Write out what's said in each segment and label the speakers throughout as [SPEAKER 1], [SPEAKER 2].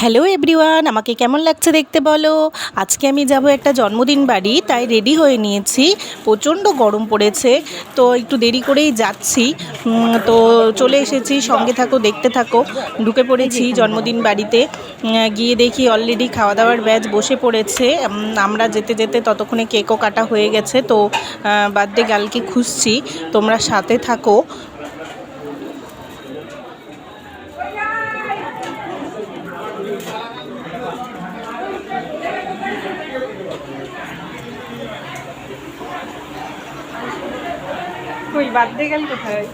[SPEAKER 1] Hello everyone, আমাকে কেমন লাগছে দেখতে বলো। আজকে আমি যাব একটা জন্মদিন বাড়ি, তাই রেডি হয়ে নিয়েছি। প্রচণ্ড গরম পড়েছে, তো একটু দেরি করেই যাচ্ছি। তো চলে এসেছি, সঙ্গে থাকো, দেখতে থাকো। ঢুকে পড়েছি জন্মদিন বাড়িতে। গিয়ে দেখি অলরেডি খাওয়া দাওয়ার ব্যাচ বসে পড়েছে। আমরা যেতে যেতে ততক্ষণে কেকও কাটা হয়ে গেছে। তো বার্থডে গার্লকে খুঁজছি, তোমরা সাথে থাকো। কই বার্থডে গার্ল কোথায়?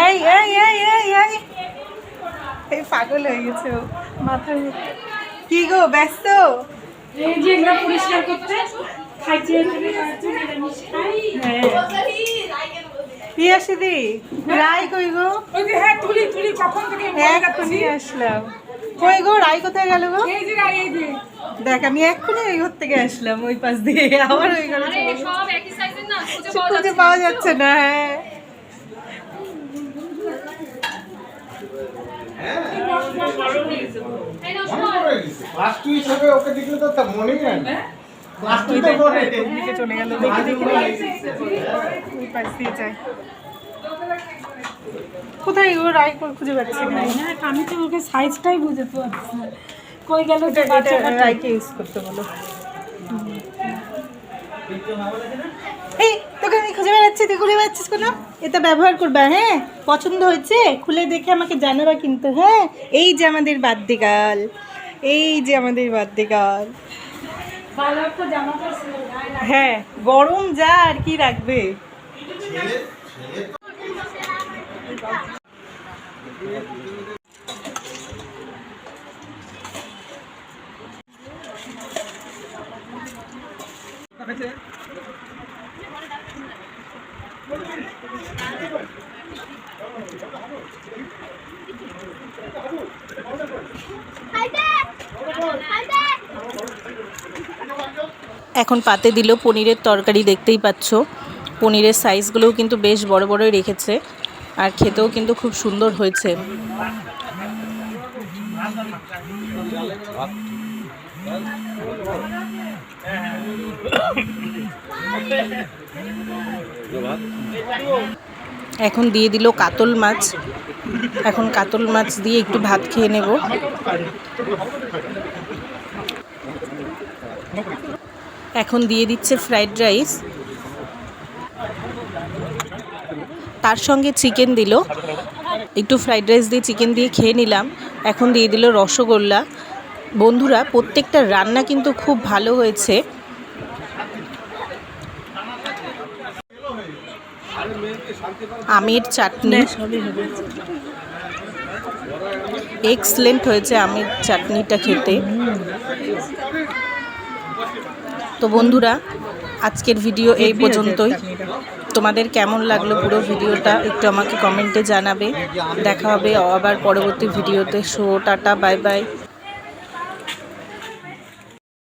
[SPEAKER 1] এই এই এই এই এই এই পাগল হয়ে গেছে ও, মাথায়। কি গো, ব্যস্ত?
[SPEAKER 2] এই যে এগুলো পরিষ্কার করতে খাইছে
[SPEAKER 1] পিয়াসিদি রাই কই গো?
[SPEAKER 2] ওই যে হ্যাঁ তুলি তুলি কখন থেকে
[SPEAKER 1] এক্ষুনি আসলাম। কই গো, রাই কোথায় গেল গো?
[SPEAKER 2] এই যে এই যে
[SPEAKER 1] দেখ, আমি এক্ষুনি এই ঘর থেকে আসলাম, ওই পাশ দিয়ে আবার ওই ঘরে চলে গেলাম।
[SPEAKER 2] সব একই সাইজের না
[SPEAKER 1] খুঁজে পাওয়া যাচ্ছে না। হ্যাঁ, চলে গেল। কোথায় গো, রাই খুঁজে পাচ্ছি না।
[SPEAKER 2] হ্যাঁ আমি তো ওকে সাইজটাই বুঝতে পারছি না কই গেল।
[SPEAKER 1] রাইকে ইউজ করতে বলো। এই তোকে আমি খুঁজে বেড়াচ্ছি, তুই খুঁজে বেড়াচ্ছিস কেন? এটা ব্যবহার করবা, হ্যাঁ? পছন্দ হয়েছে খুলে দেখে আমাকে জানাবা কিন্তু, হ্যাঁ? এই যে আমাদের বার্থডে গার্ল, এই যে আমাদের বার্থডে গার্ল।
[SPEAKER 2] ভালো একটা জামা পরছিল।
[SPEAKER 1] হ্যাঁ, গরম যা আর কি রাখবে। এখন পাতে দিল পনিরের তরকারি, দেখতেই পাচ্ছ। পনিরের সাইজগুলোও কিন্তু বেশ বড় বড়ই রেখেছে, আর খেতেও কিন্তু খুব সুন্দর হয়েছে। এখন দিয়ে দিল কাতল মাছ। এখন কাতল মাছ দিয়ে একটু ভাত খেয়ে নেব। এখন দিয়ে দিচ্ছে ফ্রাইড রাইস, তার সঙ্গে চিকেন দিল। একটু ফ্রাইড রাইস দিয়ে চিকেন দিয়ে খেয়ে নিলাম। এখন দিয়ে দিল রসগোল্লা। বন্ধুরা, প্রত্যেকটা রান্না কিন্তু খুব ভালো হয়েছে। আমের চাটনি এক্সেলেন্ট হয়েছে, আমের চাটনিটা খেতে। তো বন্ধুরা, আজকের ভিডিও এই পর্যন্তই। তোমাদের কেমন লাগলো পুরো ভিডিওটা একটু আমাকে কমেন্টে জানাবে। দেখা হবে আবার পরবর্তী ভিডিওতে। Tata, bye bye.